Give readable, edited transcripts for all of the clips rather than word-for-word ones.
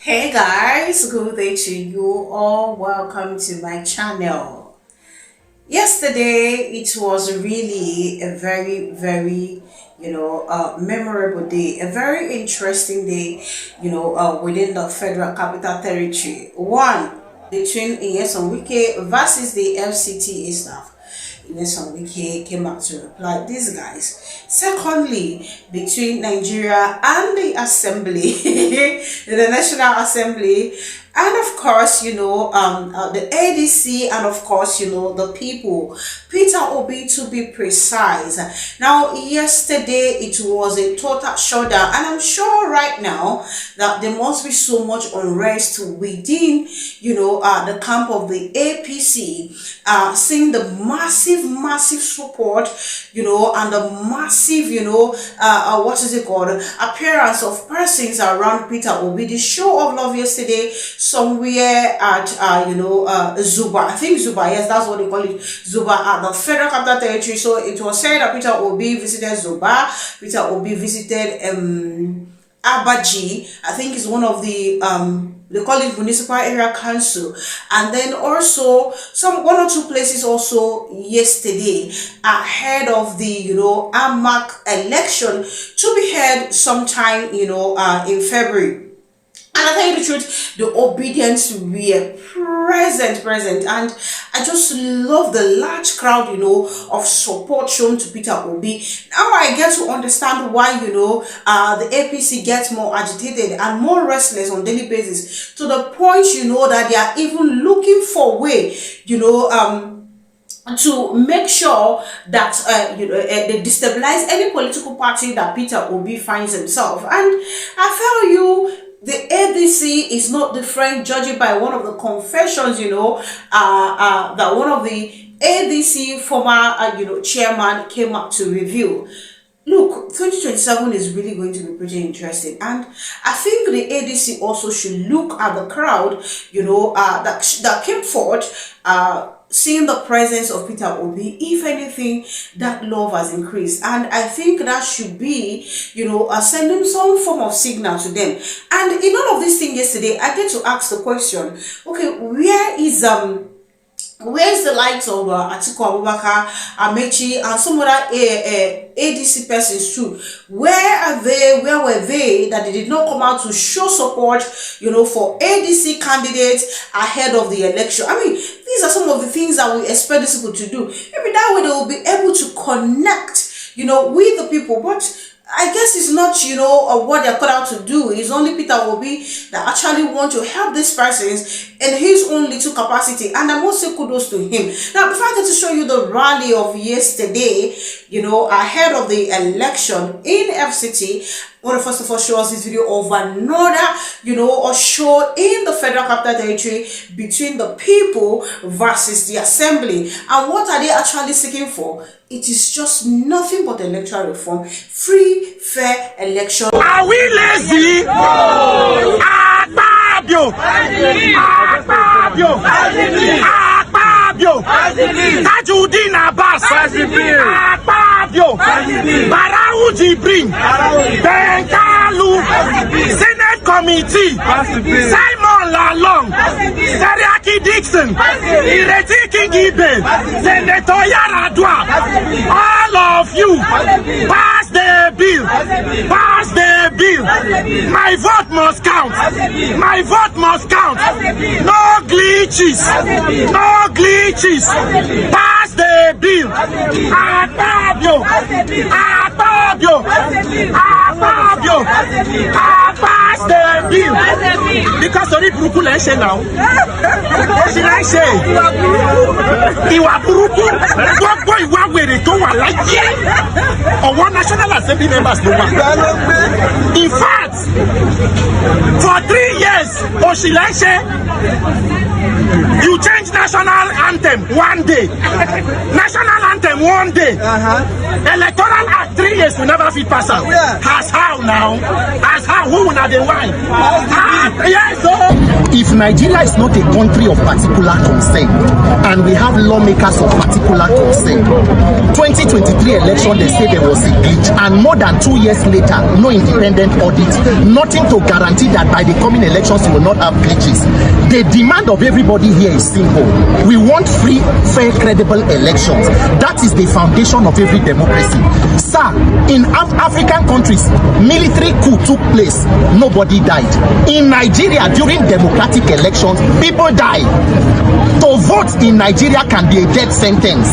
Hey guys, good day to you all. Welcome to my channel. Yesterday it was really a very memorable day, a very interesting day, within the Federal Capital Territory. One between Wike versus the FCT staff. Wike came out to reply these guys. Secondly, between Nigeria and the Assembly, the National Assembly, and of course, the ADC, and of course, the people, Peter Obi to be precise. Now, yesterday it was a total shutdown, and I'm sure right now that there must be so much unrest within, the camp of the APC, seeing the massive support, and the massive, appearance of persons around Peter Obi. The show of love yesterday, somewhere at Zuba, I think Zuba, yes, that's what they call it, Zuba, at the Federal Capital Territory. So it was said that Peter Obi visited Zuba. Peter Obi visited Abaji, I think it's one of the they call it municipal area council, and then also one or two places also yesterday ahead of the AMAC election to be held sometime in February. And I tell you the truth, the obedience were present, and I just love the large crowd, of support shown to Peter Obi. Now I get to understand why, the APC gets more agitated and more restless on daily basis, to the point, that they are even looking for a way, to make sure that they destabilize any political party that Peter Obi finds himself. And I tell you, the ADC is not different, judging by one of the confessions, that one of the ADC former, chairman came up to review. Look, 2027 is really going to be pretty interesting, and I think the ADC also should look at the crowd, that came forth, seeing the presence of Peter Obi. If anything, that love has increased, and I think that should be, sending some form of signal to them. And in all of this thing yesterday, I get to ask the question, okay, where's the likes of Atiku Abubakar, Amechi, and some other ADC persons too? Where were they that they did not come out to show support, for ADC candidates ahead of the election? I mean, these are some of the things that we expect these people to do. Maybe that way they will be able to connect, with the people. But I guess it's not, what they're cut out to do. It's only Peter Obi that actually want to help these persons in his own little capacity. And I must say kudos to him. Now, before I get to show you the rally of yesterday, ahead of the election in FCT, I want to first of all show us this video of another, show in the Federal Capital Territory between the people versus the Assembly. And what are they actually seeking for? It is just nothing but electoral reform, free, fair election. Are we lazy? No! AKPABIO! AKPABIO! AKPABIO! Tajudeen Abbas! AKPABIO! Barau Jibrin! Benkalu! Senate Committee! Simon Lalong! Seriaki Dixon! Ireti Kingibe! Senator Yaradua! All of you! Pass the bill! Pass the bill! My vote must count! My vote must count! No glitches! No glitches! Pass the bill! AKPABIO! AKPABIO! AKPABIO! Pass the bill! Because sorry, Buruku let's say now. What should I say? Iwa Buruku, what boy one way they don't want like or one National Assembly members no one. In fact, for 3 years, Oshilaise, you change national anthem one day, national anthem one day, electoral act 3 years will never fit pass out. As how now? As how? Who will not the wine? Yes, so. If Nigeria is not a country of particular concern, and we have lawmakers of particular concern. 2023 election, they say there was a glitch, and more than 2 years later, no independent audit, nothing to guarantee that by the coming elections you will not have glitches. The demand of everybody here is simple. We want free, fair, credible elections. That is the foundation of every democracy. Sir, in African countries, military coup took place, nobody died. In Nigeria, during democratic elections, people die. To vote in Nigeria can be a death sentence,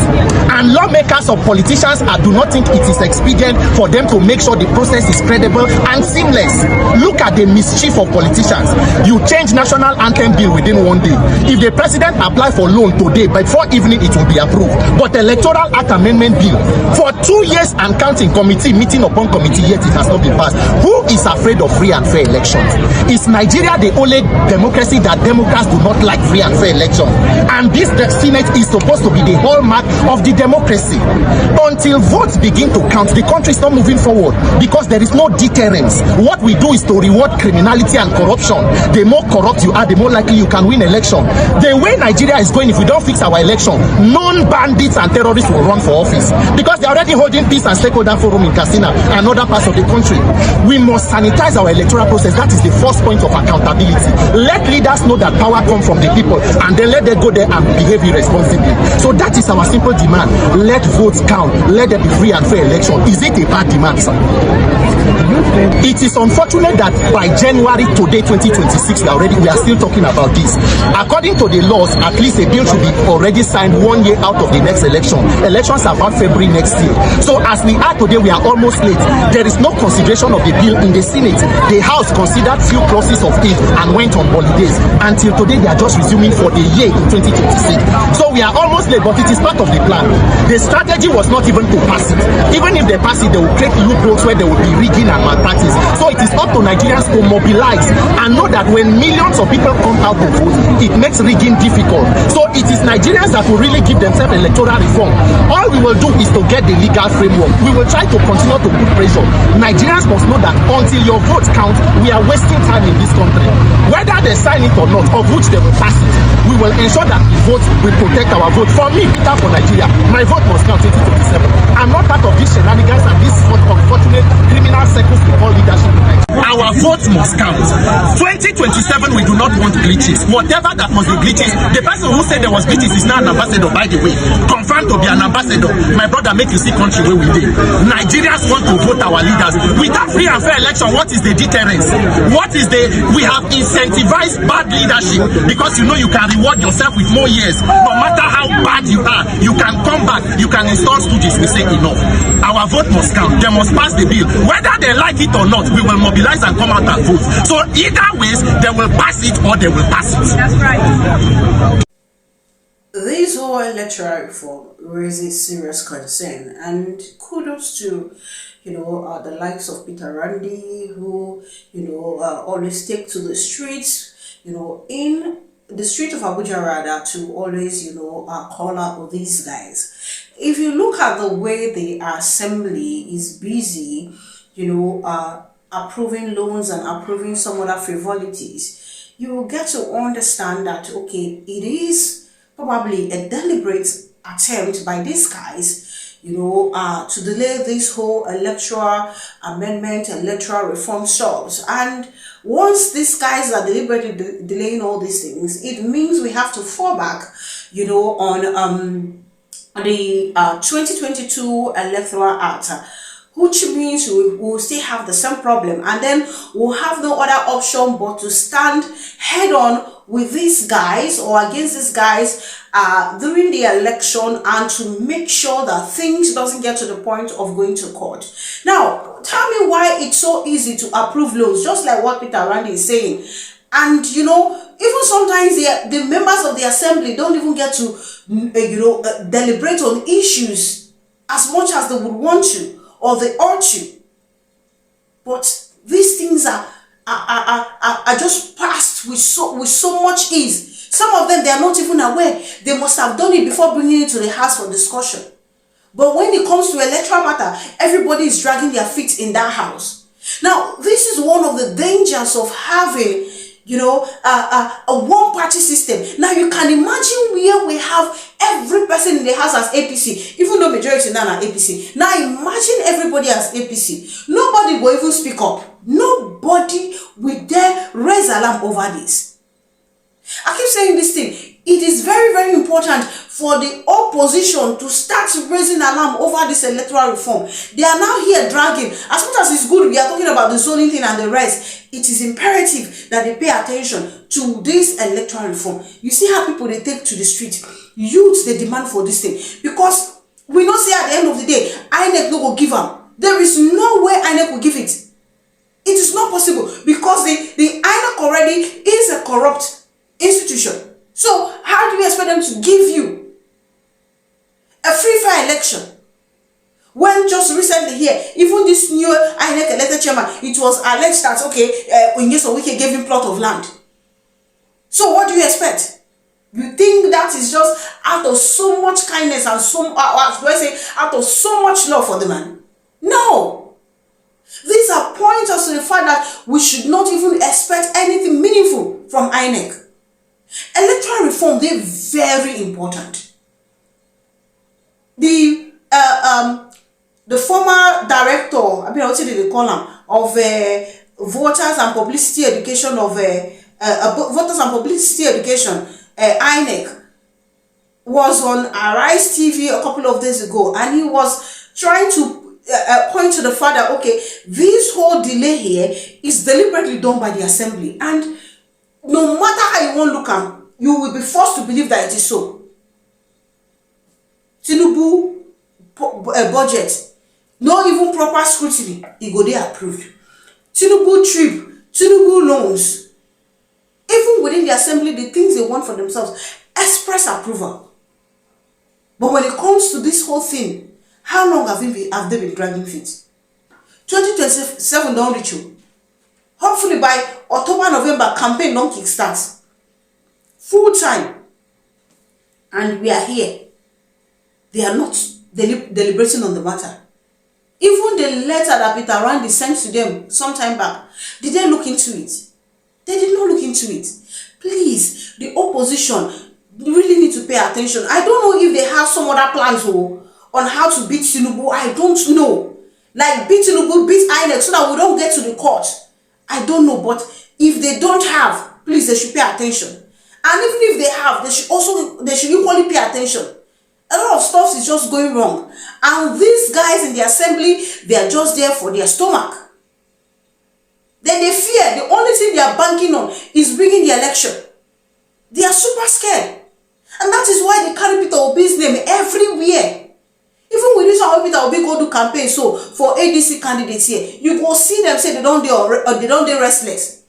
and lawmakers or politicians do not think it is expedient for them to make sure the process is credible and seamless. Look at the mischief of politicians. You change national anthem bill within 1 day. If the president apply for loan today, before evening it will be approved. But electoral act amendment bill for 2 years and counting, committee meeting upon committee, yet it has not been passed. Who is afraid of free and fair elections? Is Nigeria the only democracy that Democrats do not like free and fair elections? And this Senate is supposed to be the hallmark of the democracy. Until votes begin to count, the country is not moving forward because there is no deterrence. What we do is to reward criminality and corruption. The more corrupt you are, the more likely you can win election. The way Nigeria is going, if we don't fix our election, non-bandits and terrorists will run for office because they're already holding peace and stakeholder forum in Katsina and other parts of the country. We must sanitize our electoral process. That is the first point of accountability. Let leaders know that power comes from the people, and then let them go there and behave irresponsibly. So that is our simple demand. Let votes count. Let there be free and fair election. Is it a bad demand, sir? It is unfortunate that by January today, 2026, we are still talking about this. According to the laws, at least a bill should be already signed 1 year out of the next election. Elections are about February next year. So as we are today, we are almost late. There is no consideration of the bill in the Senate. The House considered few clauses of it and went on holidays. Until today, they are just resuming for a year in 2026. So we are almost late, but it is part of the plan. The strategy was not even to pass it. Even if they pass it, they will create loopholes where they will be rigging and malpractice. So it is up to Nigerians to mobilize and know that when millions of people come out to vote, it makes rigging difficult. So it is Nigerians that will really give themselves electoral reform. All we will do is to get the legal framework. We will try to continue to put pressure. Nigerians must know that until your vote counts, we are wasting time in this country. Whether they sign it or not, of which they will pass it, we will ensure that the vote will protect our vote. For me, Peter, for Nigeria, my vote must count 2027. I'm not part of these shenanigans and this unfortunate criminal circles we call leadership. Our votes must count. 2027, we do not want glitches. Whatever that must be glitches, the person who said there was glitches is now an ambassador, by the way. Confirmed to be an ambassador. My brother, make you see country where we live. Nigerians want to vote our leaders. Without free and fair election, what is the deterrence? We have incentivized bad leadership because you know you can reward yourself with more years. No matter how bad you are, you can come back, you can install stooges. We say enough. Our vote must count. They must pass the bill. Whether they like it or not, we will mobilize and come out and vote. So either ways, they will pass it or they will pass it. That's right. This whole electoral reform raises serious concern, and kudos to the likes of Peter Randy, who always take to the streets, in the street of Abuja rather, to always call out these guys. If you look at the way the assembly is busy, approving loans and approving some other frivolities, you will get to understand that, okay, it is probably a deliberate attempt by these guys, to delay this whole electoral amendment, electoral reform stuff. And once these guys are deliberately delaying all these things, it means we have to fall back, on the 2022 Electoral Act, which means we will still have the same problem, and then we'll have no other option but to stand head on with these guys or against these guys during the election, and to make sure that things doesn't get to the point of going to court. Now, tell me why it's so easy to approve loans, just like what Peter Randy is saying. And even sometimes the members of the assembly don't even get to deliberate on issues as much as they would want to or they ought to. But these things are just passed with so much ease. Some of them, they are not even aware. They must have done it before bringing it to the House for discussion. But when it comes to electoral matter, everybody is dragging their feet in that house. Now, this is one of the dangers of having a one-party system. Now you can imagine where we have every person in the house as APC, even though majority now are APC. Now imagine everybody as APC. Nobody will even speak up. Nobody will dare raise alarm over this. I keep saying this thing. It is very, very important for the opposition to start raising alarm over this electoral reform. They are now here dragging. As much as it's good, we are talking about the zoning thing and the rest. It is imperative that they pay attention to this electoral reform. You see how people they take to the street. Youth, they demand for this thing. Because we don't see at the end of the day, INEC no go give them. There is no way INEC will give it. It is not possible because the INEC already is a corrupt institution. So how do you expect them to give you a free fair election? When just recently here, even this new INEC elected chairman, it was alleged that Wike gave him plot of land. So what do you expect? You think that is just out of so much kindness and out of so much love for the man? No. These are pointers to the fact that we should not even expect anything meaningful from INEC. Electoral reform, they're very important. The former director, what did they call him, of voters and publicity education INEC, was on Arise TV a couple of days ago, and he was trying to point to the fact that this whole delay here is deliberately done by the assembly, and no matter how you want to look at, you will be forced to believe that it is so. Tinubu budget, not even proper scrutiny, it go there approved. Tinubu trip, Tinubu loans, even within the assembly, the things they want for themselves, express approval. But when it comes to this whole thing, how long have they been dragging feet? 2027 don't reach you. Hopefully by October, November, campaign don't kickstart. Full time. And we are here. They are not deliberating on the matter. Even the letter that Peter Randy sent to them some time back, did they look into it? They did not look into it. Please, the opposition really need to pay attention. I don't know if they have some other plans on how to beat Tinubu. I don't know. Like beat Tinubu, beat INEC so that we don't get to the court. I don't know, but if they don't have, please, they should pay attention. And even if they have, they should equally pay attention. A lot of stuff is just going wrong. And these guys in the assembly, they are just there for their stomach. Then they fear the only thing they are banking on is bringing the election. They are super scared. And that is why they carry Peter Obi's name everywhere. Even with this one, Peter Obi go do campaign so for ADC candidates here, you go see them say they don't do restless.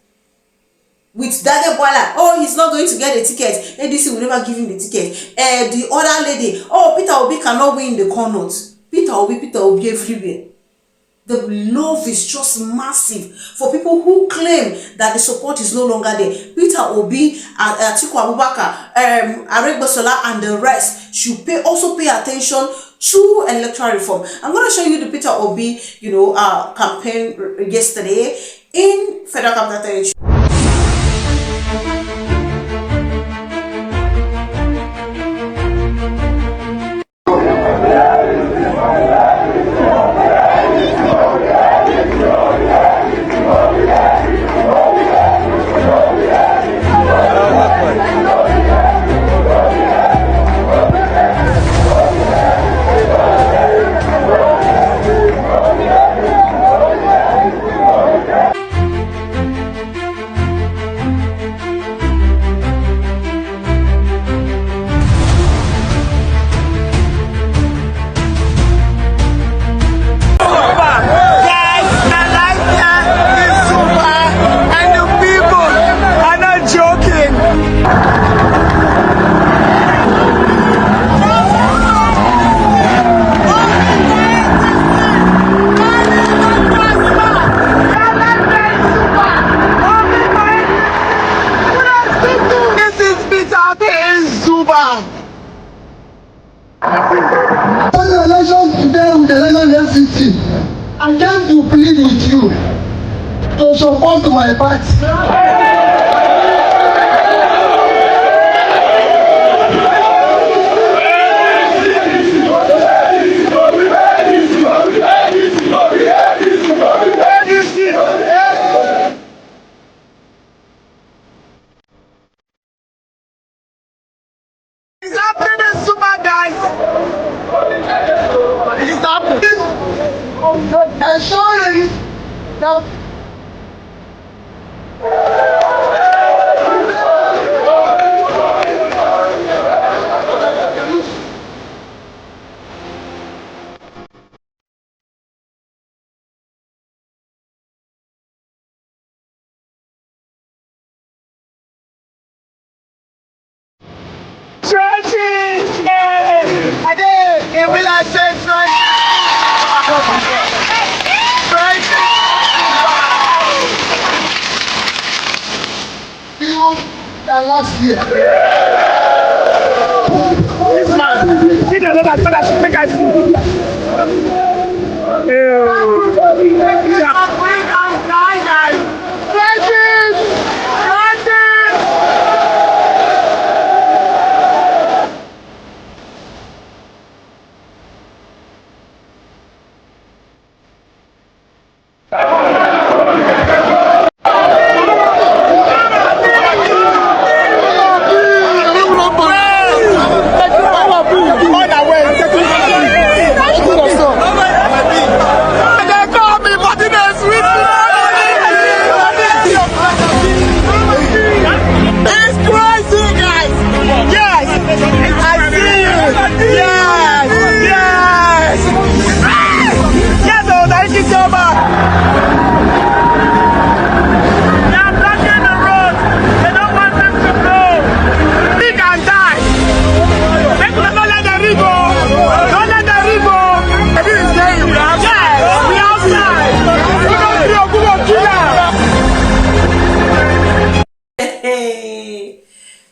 With Dade Bola, he's not going to get a ticket. ADC will never give him the ticket. The other lady, Peter Obi cannot win the corners. Peter Obi everywhere. The love is just massive for people who claim that the support is no longer there. Peter Obi, Atiku Abubakar, Aregbesola, and the rest should also pay attention to electoral reform. I'm going to show you the Peter Obi, campaign yesterday in Federal Capital Territory. FCT, I came to plead with you to support my party. Last year. This man, he doesn't know that make I do.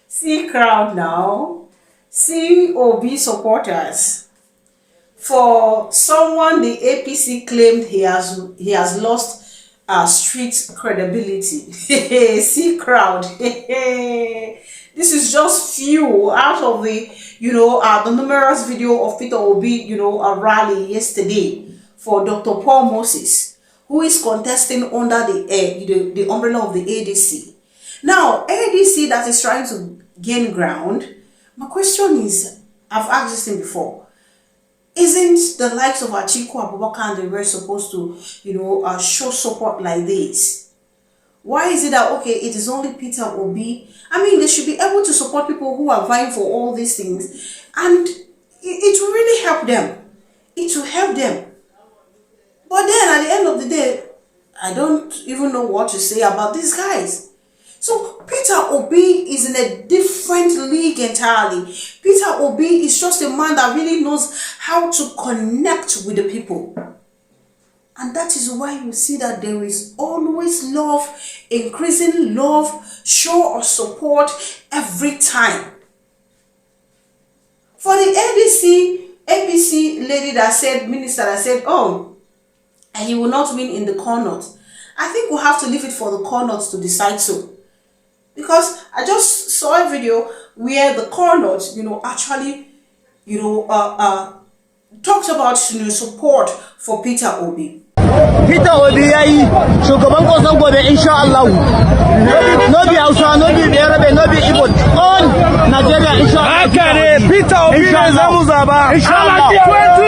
See crowd now, see OB supporters. For someone the APC claimed he has lost street credibility. See crowd. This is just few out of the the numerous video of Peter Obi a rally yesterday for Dr. Paul Moses, who is contesting under the umbrella of the ADC. Now, ADC that is trying to gain ground, my question is, I've asked this thing before, isn't the likes of Atiku Abubakar and the rest supposed to, show support like this? Why is it that, okay, it is only Peter Obi? I mean, they should be able to support people who are vying for all these things, and it will really help them. It will help them. But then, at the end of the day, I don't even know what to say about these guys. So Peter Obi is in a different league entirely. Peter Obi is just a man that really knows how to connect with the people. And that is why you see that there is always love, increasing love, show of support every time. For the APC lady that said, minister that said, oh, and he will not win in the corners, I think we'll have to leave it for the corners to decide so. Because I just saw a video where the corners, actually, talked about support for Peter Obi. Peter Obi yayi shugaban kosan gobe insha Allah. No be Hausa, no be Yoruba, no be Igbo. On Nigeria insha Allah. Okay, Peter Obi zamu zaba. Inshallah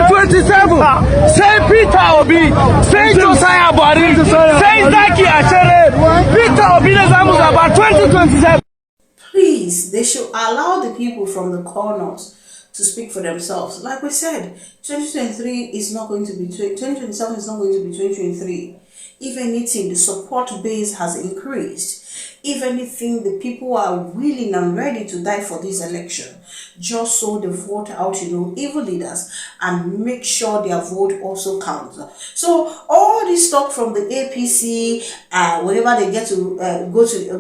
2027. Say Peter Obi, say Josiah Buhari, say Zaki Achere. Peter Obi zamu zaba 2027. Please, they should allow the people from the corners to speak for themselves. Like we said, 2023 is not going to be 2027 is not going to be 2023. If anything, the support base has increased. If anything, the people are willing and ready to die for this election, just so they vote out, evil leaders and make sure their vote also counts. So all this talk from the APC, whenever they get to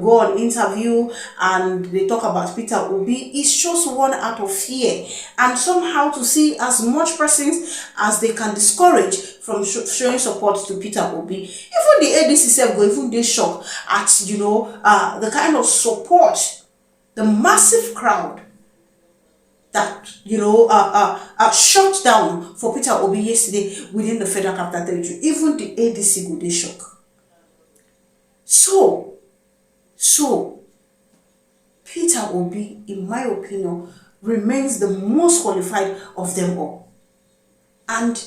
go on interview and they talk about Peter Obi, is just one out of fear and somehow to see as much persons as they can discourage from showing support to Peter Obi. Even the ADC self go even they shock at the kind of support, the massive crowd that shut down for Peter Obi yesterday within the Federal Capital Territory. Even the ADC go they shock. So Peter Obi, in my opinion, remains the most qualified of them all. And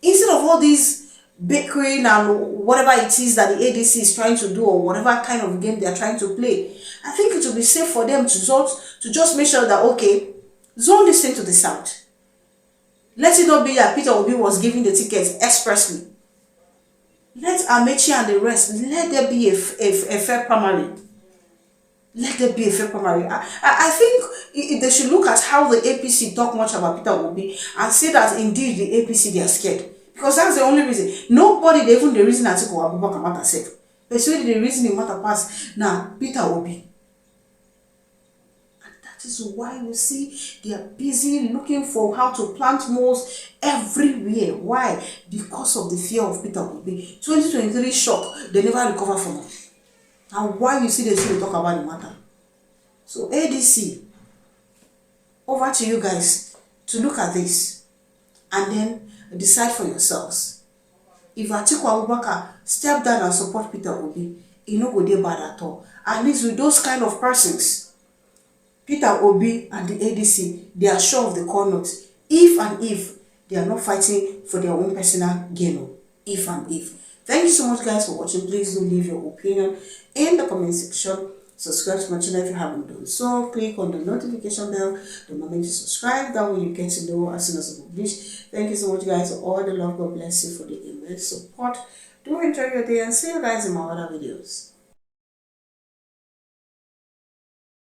instead of all these bickering and whatever it is that the ADC is trying to do, or whatever kind of game they are trying to play, I think it will be safe for them to just make sure that, okay, zone this thing to the south. Let it not be that Peter Obi was giving the tickets expressly. Let Amechi and the rest, let there be a fair primary. Let there be a fair primary. I think they should look at how the APC talk much about Peter Obi and say that indeed the APC, they are scared. Because that's the only reason. Nobody, they even the reason Atiku Abubakar matter safe. But so the reason it matter pass now, Peter Obi. And that is why you see they are busy looking for how to plant moles everywhere. Why? Because of the fear of Peter Obi. 2023 shock, they never recover from it. And why you see they still talk about the matter. So ADC, over to you guys to look at this and then decide for yourselves. If Atiku Abubakar step down and support Peter Obi, it no go dey bad at all. At least with those kind of persons, Peter Obi and the ADC, they are sure of the corners. If they are not fighting for their own personal gain. If. Thank you so much guys for watching. Please do leave your opinion in the comment section. Subscribe to my channel if you haven't done so. Click on the notification bell the moment you subscribe. That way you get to know as soon as I publish. Thank you so much guys for all the love. God bless you for the immense support. Do enjoy your day and see you guys in my other videos.